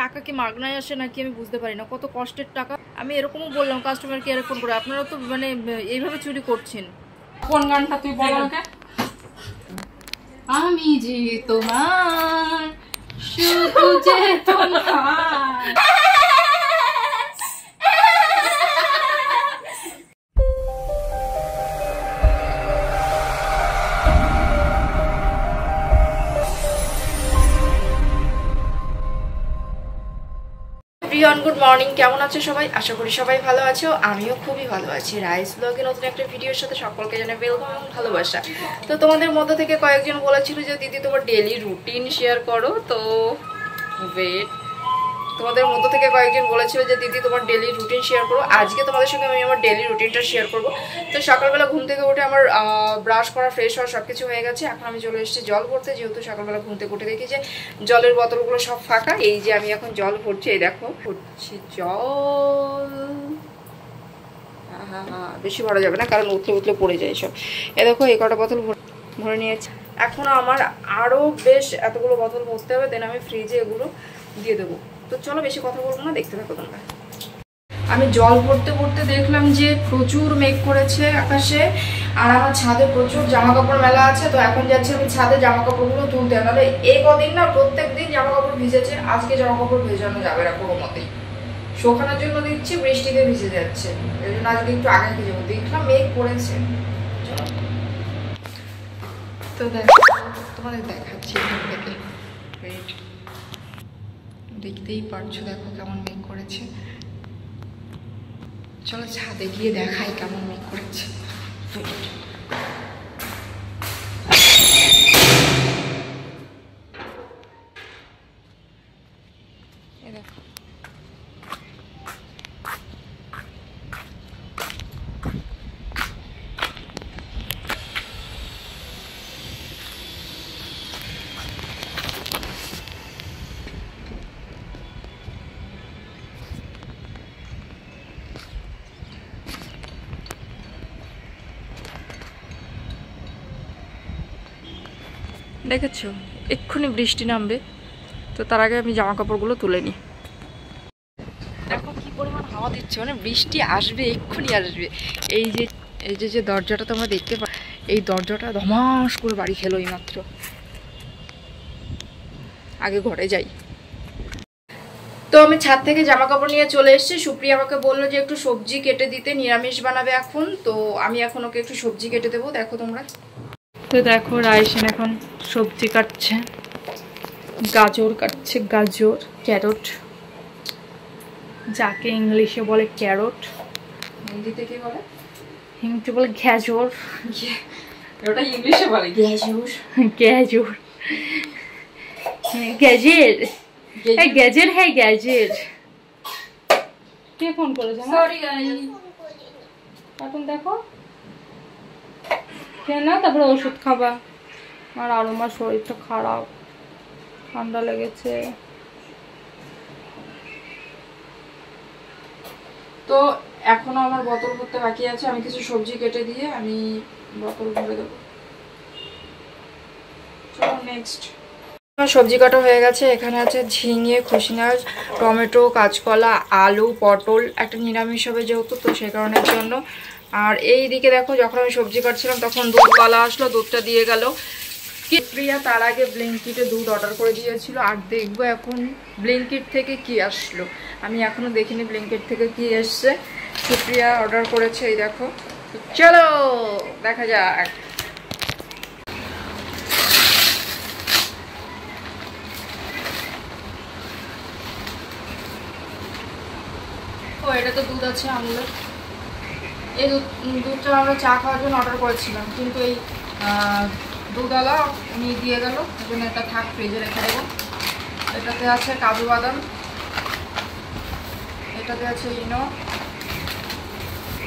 টাকা কি মাগনায় আসে নাকি আমি বুঝতে পারি না, কত কষ্টের টাকা। আমি এরকমও বললাম কাস্টমার কেয়ারে ফোন করে, আপনারা তো মানে এইভাবে চুরি করছেন। কোন গানটা তুই বল আমাকে? আমি যে তোমার, শুধু যে তোমার। গুড মর্নিং, কেমন আছো সবাই? আশা করি সবাই ভালো আছো, আমিও খুবই ভালো আছি। রাইস ব্লগে নতুন একটা ভিডিওর সাথে সকলকে জানাই ওয়েলকাম এবং ভালোবাসা। তো তোমাদের মধ্য থেকে কয়েকজন বলেছিল যে দিদি তোমার ডেইলি রুটিন শেয়ার করো, তো ওয়েট, তোমাদের মধ্য থেকে কয়েকজন বলেছিল যে দিদি তোমার ডেইলি রুটিন শেয়ার করো। আজকে তোমাদের সঙ্গে আমি আমার ডেইলি রুটিনটা শেয়ার করবো। তো সকালবেলা ঘুম থেকে উঠে আমার ব্রাশ করা, ফ্রেশ হওয়া সব কিছু হয়ে গেছে। এখন আমি চলে এসেছি জল ভরতে, যেহেতু সকালবেলা ঘুম থেকে উঠে দেখি যে জলের বোতলগুলো সব ফাঁকা। এই যে আমি এখন জল ভরছি, এই দেখো ভরছি জল। বেশি ভরা যাবে না, কারণ উঠলে উঠলে পড়ে যায় সব। এ দেখো এই কটা বোতল ভরে নিয়েছি। এখনও আমার আরও বেশ এতগুলো বোতল ভরতে হবে, দেন আমি ফ্রিজে এগুলো দিয়ে দেবো। তো চলো বেশি কথা বলবো না, দেখতে থাকো তোমরা। আমি জল ভরতে ভরতে দেখলাম যে প্রচুর মেঘ করেছে আকাশে, আর আমার ছাদে প্রচুর জামা কাপড় মেলা আছে। তো এখন যাচ্ছি আমি ছাদে জামা কাপড়গুলো তুলতে। নাহলে এই কদিন না প্রত্যেক দিন জামা কাপড় ভিজেছে, আজকে জামা কাপড় ভেজানো যাবে না কোনো মতেই। শোকানোর জন্য দিচ্ছি, বৃষ্টিতে ভিজে যাচ্ছে, এই জন্য আজকে একটু আগে ভিজে দেখলাম মেঘ করেছে। তো দেখো তোমাদের দেখাচ্ছি এখান থেকে, দেখতেই পারছো দেখো কেমন মেঘ করেছে। চলো ছাদে গিয়ে দেখাই কেমন মেঘ করেছে। দেখো দেখেছো এক্ষুনি বৃষ্টি নামবে, তো তার আগে আমি জামা কাপড়গুলো তুলে নিই। দেখো কি পরিমাণ হাওয়া দিচ্ছে, মানে বৃষ্টি আসবে, এক্ষুনি আসবে। এই যে দরজাটা তোমরা দেখতে পাও, এই দরজাটা ধমাস করে বাড়ি খেলো এইমাত্র। আগে ঘরে যাই। তো আমি ছাদ থেকে জামা কাপড় নিয়ে চলে এসেছি। সুপ্রিয়া আমাকে বললো যে একটু সবজি কেটে দিতে, নিরামিষ বানাবে এখন। তো আমি এখন ওকে একটু সবজি কেটে দেবো, দেখো তোমরা। তো দেখো রাইসেন এখন সবজি কাটছে, গাজর কাটছে, গাজর, ক্যারট, যাকে ইংলিশে বলে ক্যারট, হিন্দিতে কি বলে? হিন্দিতে বলে গাজর, ওটা ইংলিশে বলে গাজর। গাজর, গাজর, এই গাজর, হ্যাঁ গাজর। কে ফোন করেছে? সরি গাইস, এখন দেখো কেন, তারপরে ওষুধ খাবা। আর আরো আমার শরীরটা খারাপ, ঠান্ডা লেগেছে। তো এখনো আমার বোতল ভরতে বাকি আছে। আমি কিছু সবজি কেটে দিয়ে আমি বোতল ভরে দেবো। চলো নেক্সট। সবজি কাটা হয়ে গেছে। এখানে আছে ঝিঙে, খুশিনাজ, টমেটো, কাঁচকলা, আলু, পটল। একটা নিরামিষ হবে যেহেতু, তো সেই কারণের জন্য। আর এই দিকে দেখো, যখন আমি সবজি কাটছিলাম তখন দুধওয়ালা আসলো, দুধটা দিয়ে গেল। প্রিয়া তার আগে ব্লিঙ্কিটে দুধ অর্ডার করে দিয়েছিল, আর দেখবো এখন ব্লিঙ্কিট থেকে কি আসলো। আমি এখনো দেখিনি ব্লিঙ্কিট থেকে কি এসছে। সুপ্রিয়া অর্ডার করেছে, এই দেখো। চলো দেখা যাক। ও এটা তো দুধ আছে আমুলের। এই দুধটা আমরা চা খাওয়ার জন্য অর্ডার করেছিলাম, কিন্তু এই দুধওয়ালা উনি দিয়ে গেল, এই জন্য এটা থাক, ফ্রিজে রেখে দেবো। এটাতে আছে কাজু বাদাম, এটাতে আছে ইনো,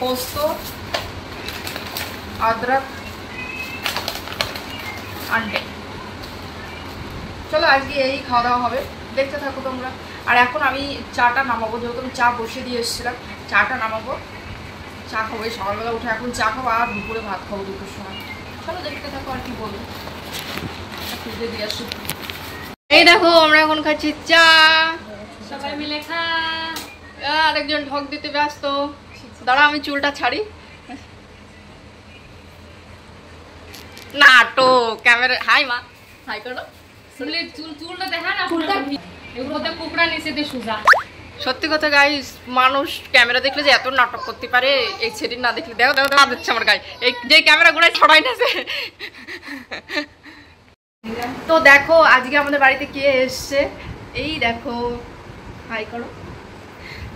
পোস্ত, আদরক, আন্ডে। চলো আজকে এই খাওয়া দাওয়া হবে, দেখতে থাকো তোমরা। আর এখন আমি চাটা নামাবো, যেহেতু আমি চা বসিয়ে দিয়ে এসেছিলাম। চাটা নামাবো, চা খাবো। এই সকালবেলা উঠে এখন চা খাবো, আর দুপুরে ভাত খাবো দুপুর সময়। চলো দেখতে থাকো আর কি বলবো। ফ্রিজে দিয়ে আসি। এই দেখো আমরা এখন খাচ্ছি চা। আরেকজন ঢক দিতে ব্যস্ত। দাঁড়া আমি চুলটা ছাড়ি। নাটো ক্যামেরা হাই মা হাই করো। চুলটা দেখা না এগুলোতে কুকড়া নিচেতে সুজা। সত্যি কথা গাইস, মানুষ ক্যামেরা দেখলে যে এত নাটক করতে পারে, এই সেদিন না দেখলে দেখো দেখো দেখা দিচ্ছে আমার গায়ে এই যে ক্যামেরা গুলো ছড়াই নেছে। তো দেখো আজকে আমাদের বাড়িতে কে এসছে, এই দেখো হাই করো।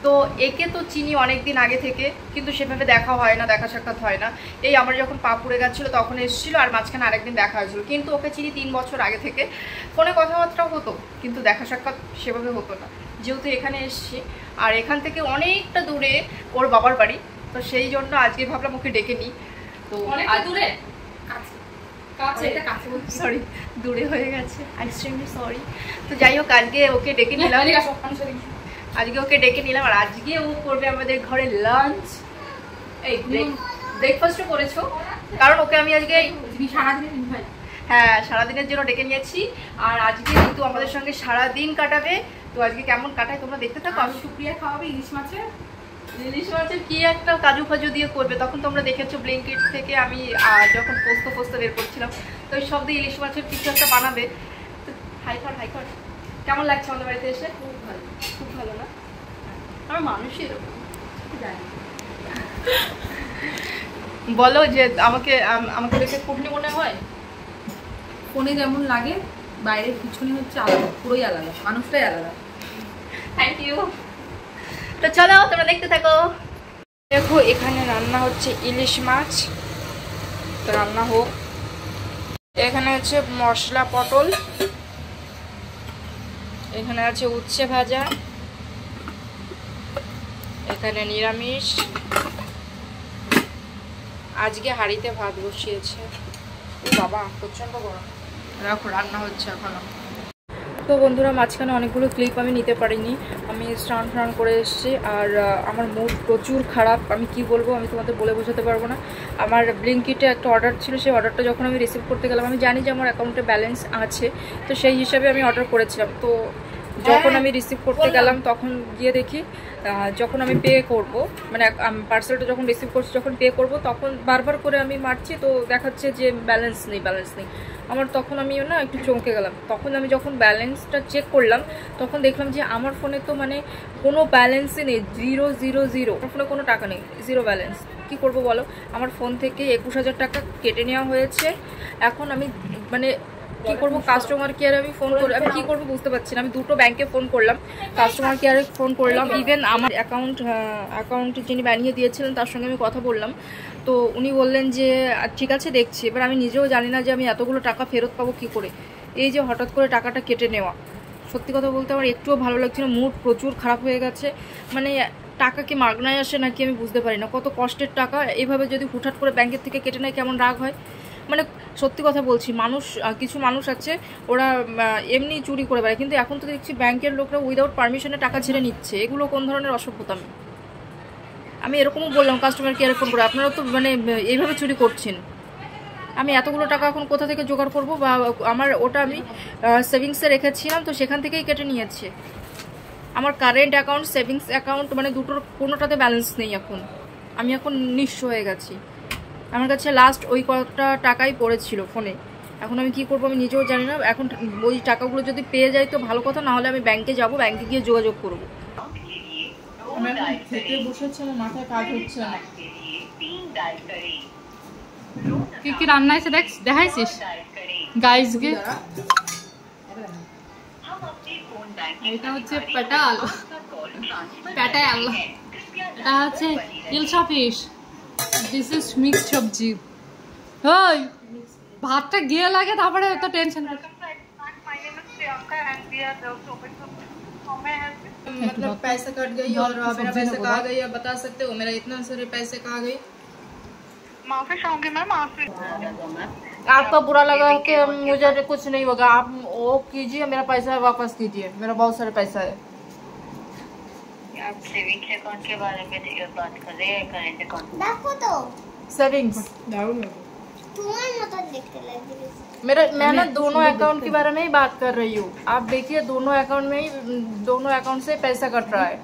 তো একে তো চিনি অনেক দিন আগে থেকে, কিন্তু সেভাবে দেখা হয় না, দেখা সাক্ষাৎ হয় না। এই আমার যখন পা পুড়ে গেছিলো তখন এসেছিলো, আর মাঝখানে আরেকদিন দেখা হয়েছিল। কিন্তু ওকে চিনি 3 বছর আগে থেকে, ফোনে কথাবার্তাও হতো কিন্তু দেখা সাক্ষাৎ সেভাবে হতো না। যেহেতু এখানে এসছি আর এখান থেকে অনেকটা দূরে ওর বাবার বাড়ি, তো সেই জন্য আজকে ভাবলাম ওকে ডেকে নিই। তো দূরে সরি দূরে হয়ে গেছে, এক্সট্রিমলি সরি। তো যাই হোক আজকে ওকে ডেকে নিলাম, আর আজকে ও করবে আমাদের ঘরে লাঞ্চ। এই ব্রেকফাস্টও করেছো, কারণ ওকে আমি আজকে হ্যাঁ সারাদিনের জন্য ডেকে নিয়েছি। আর আজকে কিন্তু আমাদের সঙ্গে সারাদিন কাটাবে। তো আজকে কেমন কাটায় তোমরা দেখতে থাকো। আমি সুপ্রিয়া খাওয়াবে ইলিশ মাছের কি একটা কাজু ফাজু দিয়ে করবে, তখন তোমরা দেখেছো ব্লিঙ্কিট থেকে আমি যখন পোস্ত বের করছিলাম, তো ওই সব দিয়ে ইলিশ মাছের কিছু একটা বানাবে। তো হাই কর কেমন লাগছে আমাদের বাড়িতে এসে? খুব ভালো না? আমার মানুষই এরকম বলো যে আমাকে দেখে কুটনি মনে হয়। ফোনে যেমন লাগে বাইরের পিছনে হচ্ছে আলাদা, পুরোই আলাদা, মানুষটাই আলাদা। Thank you. তো চলো তোমরা দেখতে থাকো। দেখো এখানে রান্না হচ্ছে ইলিশ মাছ, তো রান্না হোক। এখানে হচ্ছে মশলা পটল, এখানে আছে উচ্ছে ভাজা, এখানে নিরামিষ। আজকে হাঁড়িতে ভাত বসিয়েছে, বাবা প্রচন্ড গরম। দেখো রান্না হচ্ছে এখনো। তো বন্ধুরা মাঝখানে অনেকগুলো ক্লিপ আমি নিতে পারিনি, আমি স্নান করে এসেছি। আর আমার মুড প্রচুর খারাপ, আমি কি বলবো আমি তোমাদের বলে বোঝাতে পারবো না। আমার ব্লিঙ্কিটে একটা অর্ডার ছিল, সেই অর্ডারটা যখন আমি রিসিভ করতে গেলাম, আমি জানি যে আমার অ্যাকাউন্টে ব্যালেন্স আছে, তো সেই হিসাবে আমি অর্ডার করেছিলাম। তো যখন আমি রিসিভ করতে গেলাম তখন গিয়ে দেখি যখন আমি পে করব, মানে পার্সেলটা যখন রিসিভ করছি যখন পে করব, তখন বারবার করে আমি মারছি, তো দেখাচ্ছে যে ব্যালেন্স নেই। আমার তখন আমি না একটু চমকে গেলাম। তখন আমি যখন ব্যালেন্সটা চেক করলাম তখন দেখলাম যে আমার ফোনে তো মানে কোনো ব্যালেন্সই নেই, 000। আমার ফোনে কোনো টাকা নেই, 0 ব্যালেন্স। কি করব বলো? আমার ফোন থেকে 21,000 টাকা কেটে নেওয়া হয়েছে। এখন আমি মানে কি করব, কাস্টমার কেয়ারে আমি ফোন করে আমি কি করব বুঝতে পারছি না। আমি দুটো ব্যাংকে ফোন করলাম, কাস্টমার কেয়ারে ফোন করলাম, ইভেন আমার অ্যাকাউন্ট যিনি বানিয়ে দিয়েছিলেন তার সঙ্গে আমি কথা বললাম। তো উনি বললেন যে ঠিক আছে দেখছি। এবার আমি নিজেও জানি না যে আমি এতগুলো টাকা ফেরত পাবো কি করে। এই যে হঠাৎ করে টাকাটা কেটে নেওয়া, সত্যি কথা বলতে আমার একটুও ভালো লাগছে না, মুড প্রচুর খারাপ হয়ে গেছে। মানে টাকা কি মাগনায় আসে নাকি আমি বুঝতে পারি না। কত কষ্টের টাকা, এইভাবে যদি হুটহাট করে ব্যাংকের থেকে কেটে নেয় কেমন রাগ হয়। মানে সত্যি কথা বলছি, কিছু মানুষ আছে ওরা এমনি চুরি করে বেড়ায়, কিন্তু এখন তো দেখছি ব্যাংকের লোকরা উইদাউট পারমিশনে টাকা ছেড়ে নিচ্ছে। এগুলো কোন ধরনের অসভ্যতামি? আমি এরকমও বললাম কাস্টমার কেয়ারে ফোন করে, আপনারা তো মানে এইভাবে চুরি করছেন। আমি এতগুলো টাকা এখন কোথা থেকে জোগাড় করবো? বা আমার ওটা আমি সেভিংসে রেখেছিলাম, তো সেখান থেকেই কেটে নিয়েছে। আমার কারেন্ট অ্যাকাউন্ট, সেভিংস অ্যাকাউন্ট মানে দুটোর কোনোটাতে ব্যালেন্স নেই। আমি এখন নিঃস্ব হয়ে গেছি। আমার কাছে লাস্ট ওই কটা টাকাই পড়েছিল ফোনে। এখন আমি কি করবো আমি নিজেও জানি না। এখন ওই টাকাগুলো যদি পেয়ে যাই তো ভালো কথা, না হলে আমি ব্যাংকে যাব, ব্যাংকে গিয়ে যোগাযোগ করবো। বসেছে, আমার মাথায় কাজ হচ্ছে না। কি কি রান্না হয়েছে দেখাইছিস গাইজকে? এটা হচ্ছে পেটাল, এটা হচ্ছে Ilsha fish, this is mixed সবজি। ওই ভাতটা গিয়ে লাগে তারপরে তো টেনশন। मतलब पैसे कट गई और मेरा पैसे कहाँ गई, आप बता सकते हो मेरा इतना सारे पैसे कहाँ गए? माफी चाहूंगी मैम आपसे। आपका बुरा लगा कि मुझे कुछ नहीं होगा, आप वो कीजिए, मेरा पैसा वापस कीजिए, मेरा बहुत सारा पैसा है। आप सेविंग्स अकाउंट के बारे में बात कर रहे हैं, करेंट अकाउंट? देखो तो सेविंग्स तुम्हारे मतलब देखते लग रही है। मैं ना दोनों अकाउंट के बारे में ही बात कर रही हूँ। आप देखिए दोनों अकाउंट से पैसा कट रहा है।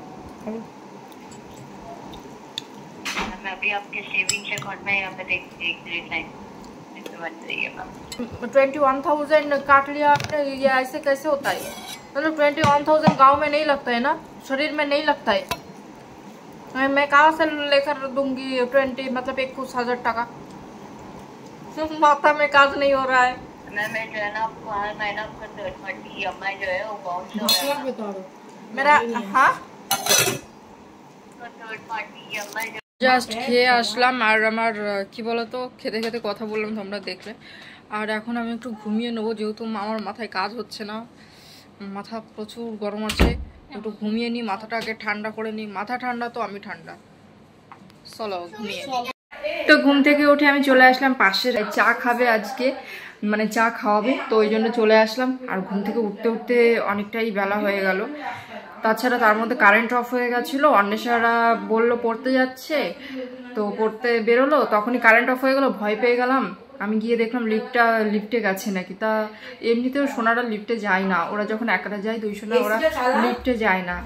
अभी आपके सेविंग्स अकाउंट में यहाँ पे देखिए ग्रीन लाइन बन रही है मैम। 21,000 काट लिया आपने, ये ऐसे कैसे होता है? मतलब 21,000 गांव में नहीं लगता है ना, शरीर में नहीं लगता है। मैं कहाँ से लेकर दूंगी 20 मतलब 21,000 टका? माथा में काज नहीं हो रहा है। मैं जो है ना आपको हर महीना आपका थर्ड पार्टी EMI जो है वो बाउंस हो रहा है मेरा। हाँ, थर्ड पार्टी EMI जो জাস্ট খেয়ে আসলাম আর আমার কি বলতো খেতে খেতে কথা বললাম তোমরা দেখলে। আর এখন আমি একটু ঘুমিয়ে নেবো, যেহেতু আমার মাথায় কাজ হচ্ছে না, মাথা প্রচুর গরম আছে। একটু ঘুমিয়ে নিই, মাথাটা আগে ঠান্ডা করে নিই। মাথা ঠান্ডা তো আমি ঠান্ডা। চলো ঘুমিয়ে। তো ঘুম থেকে উঠে আমি চলে আসলাম পাশের, চা খাবে আজকে, মানে চা খাওয়াবে, তো ওই জন্য চলে আসলাম। আর ঘুম থেকে উঠতে উঠতে অনেকটাই বেলা হয়ে গেল। তাছাড়া তার মধ্যে কারেন্ট অফ হয়ে গেছিলো। অন্বেষারা বললো পড়তে যাচ্ছে, তো পড়তে বেরোলো, তখনই কারেন্ট অফ হয়ে গেল। ভয় পেয়ে গেলাম। আমি গিয়ে দেখলাম লিফটে গেছে নাকি। তা এমনিতেও সোনারা লিফটে যায় না, ওরা যখন একারা যায় দুই সোনা ওরা লিফটে যায় না,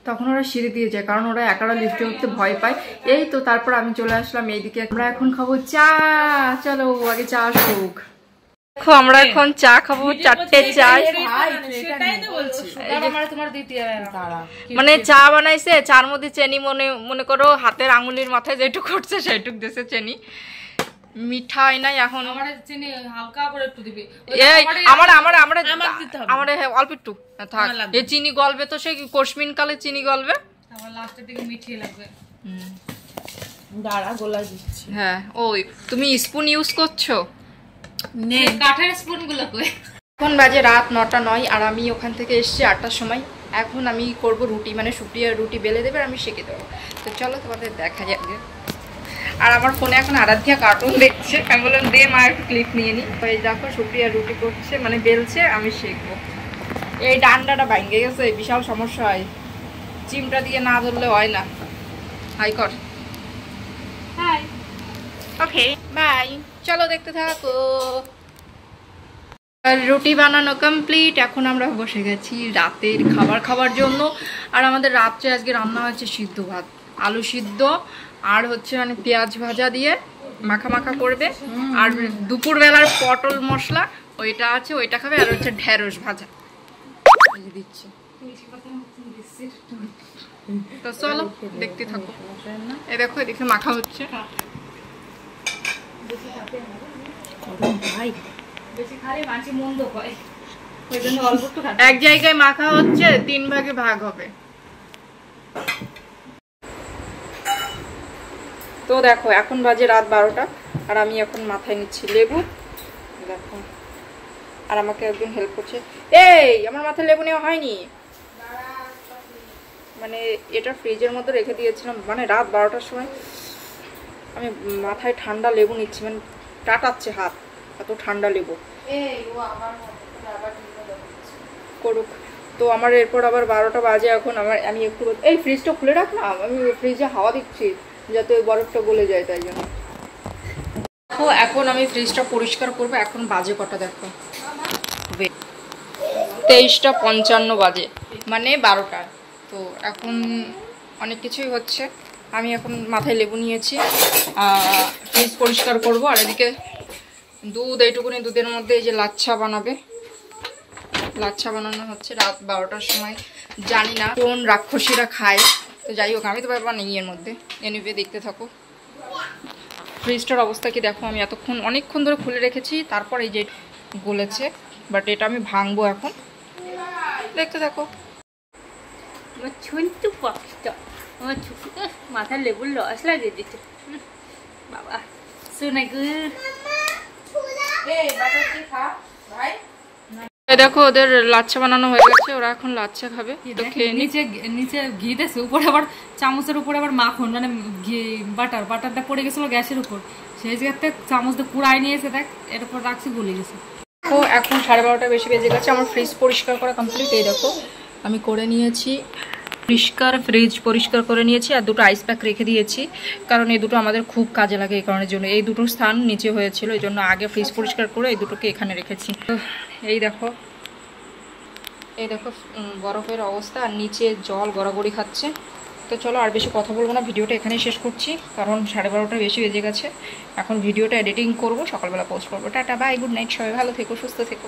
তখন ওরা সিঁড়ি দিয়ে যায়, কারণ ওরা একারা লিফটে উঠতে ভয় পায়। এই তো তারপর আমি চলে আসলাম এইদিকে। আমরা এখন খাবো চা। চলো আগে চা আসুক। দেখো আমরা এখন চা খাবো, 4টে চা। মানে চা বানাইছে, চার মধ্যে চেনি মনে করো হাতের আঙুলির মাথায় যেটুক করছে সেটুক দিয়েছে চেনি। মিঠাই নাই এখন, আমার অল্প একটু থাক। এই চিনি গলবে তো, সেই কোশমিন কালে চিনি গলবে, মিঠিয়ে লাগবে। হ্যাঁ, ওই তুমি স্পুন ইউজ করছো? কাঠের স্পুন গুলো। এখন বাজে রাত 9:09 আর আমি ওখান থেকে এসছি 8টার সময়। এখন আমি করব রুটি, মানে সুপ্রিয়া রুটি বেলে দেবে, আমি সেঁকে দেবো। তো চলো তোমাদের দেখা যাবে। আর আমার ফোনে এখন আরাধ্যা কার্টুন দেখছে, আমি বললাম দে মা একটু ক্লিপ নিয়ে নিই। এই দেখো সুপ্রিয়া রুটি করছে, মানে বেলছে, আমি শেখবো। এই ডান্ডাটা ভাঙে গেছে, বিশাল সমস্যা হয়, চিমটা দিয়ে না ধরলে হয় না। হাই কর। হাই। Okay bye. চলো দেখতে থাকো। রুটি বানানো কমপ্লিট। এখন আমরা বসে গেছি রাতের খাবার খাওয়ার জন্য। আর আমাদের রাত্রে আজকে রান্না হচ্ছে সিদ্ধ ভাত, আলু সিদ্ধ, আর হচ্ছে মানে পেঁয়াজ ভাজা দিয়ে মাখা মাখা করবে। আর দুপুরবেলার পটল মশলা ওইটা আছে, ওইটা খাবে। আর হচ্ছে ঢেঁড়স ভাজা দিচ্ছি। তো চলো দেখতে থাকো। এই দেখো এদিকে মাখা হচ্ছে। এক জায়গায় মাখা হচ্ছে, 3 ভাগে ভাগ হবে। তো দেখো এখন বাজে রাত 12টা আর আমি এখন মাথায় নিচ্ছি লেবু। দেখো আর আমাকে একজন হেল্প করছে। এই আমার মাথায় লেবু নেওয়া হয়নি, মানে এটা ফ্রিজের মধ্যে রেখে দিয়েছিলাম, মানে রাত 12টার সময় আমি মাথায় ঠান্ডা লেবু নিচ্ছি, মানে টাটাচ্ছে হাত, এত ঠান্ডা লেবু। করুক। তো আমার এরপর আবার 12টা বাজে এখন। আমি একটু এই ফ্রিজটা খুলে রাখ না, আমি ফ্রিজে হাওয়া দিচ্ছি যাতে ওই বরফটা গলে যায়, তাই জন্য। তো এখন আমি ফ্রিজটা পরিষ্কার করবো। এখন বাজে কটা দেখো, 23:55 বাজে, মানে 12টা। তো এখন অনেক কিছুই হচ্ছে। আমি এখন মাথায় লেবু নিয়েছি, ফ্রিজ পরিষ্কার করব। আর এদিকে দুধ, এইটুকুনি দুধের মধ্যে এই যে লাচ্ছা বানাবে, লাচ্ছা বানানো হচ্ছে রাত 12টার সময়। জানি না কোন রাক্ষসীরা খায়, তো যাই হোক আমি তো ব্যাপার নেই এর মধ্যে। এনিওয়ে দেখতে থাকো। ফ্রিজটার অবস্থা কি দেখো, আমি এতক্ষণ অনেকক্ষণ ধরে খুলে রেখেছি, তারপর এই যে গলেছে, বাট এটা আমি ভাঙবো এখন, দেখতে থাকো। ছুনটু পাখিটা আমার মাথায় লেবুর রস লাগিয়ে দিচ্ছে বাবা। শুনে দেখো ওদের লাচ্ছা বানানো হয়ে গেছে, ওরা এখন লাচ্ছা খাবে। নিচে নিচে ঘি দিয়েছে, উপরে আবার চামচের উপরে আবার মাখন, মানে ঘি বাটারটা পড়ে গেছিল গ্যাসের উপর, সেই জায়গাতে চামচ দিয়ে কুড়াই নিয়েছে, দেখ এর উপর রাখছি গলে গেছে। তো এখন 12:30 বেশি বেজে গেছে, আমার ফ্রিজ পরিষ্কার করা কমপ্লিট। এই দেখো আমি করে নিয়েছি ফ্রিজ পরিষ্কার করে নিয়েছি। আর দুটো আইস প্যাক রেখে দিয়েছি, কারণ এই দুটো আমাদের খুব কাজে লাগে। এই কারণের জন্য এই দুটো স্থান নিচে হয়েছিল, এই জন্য আগে ফ্রিজ পরিষ্কার করে এই দুটোকে এখানে রেখেছি। তো এই দেখো বরফের অবস্থা, আর নিচে জল গড়াগড়ি খাচ্ছে। তো চলো আর বেশি কথা বলবো না, ভিডিওটা এখানেই শেষ করছি, কারণ 12:30 বেশি বেজে গেছে। এখন ভিডিওটা এডিটিং করব, সকালবেলা পোস্ট করবো। টাটা, বাই, গুড নাইট, সবাই ভালো থেকো, সুস্থ থেকো।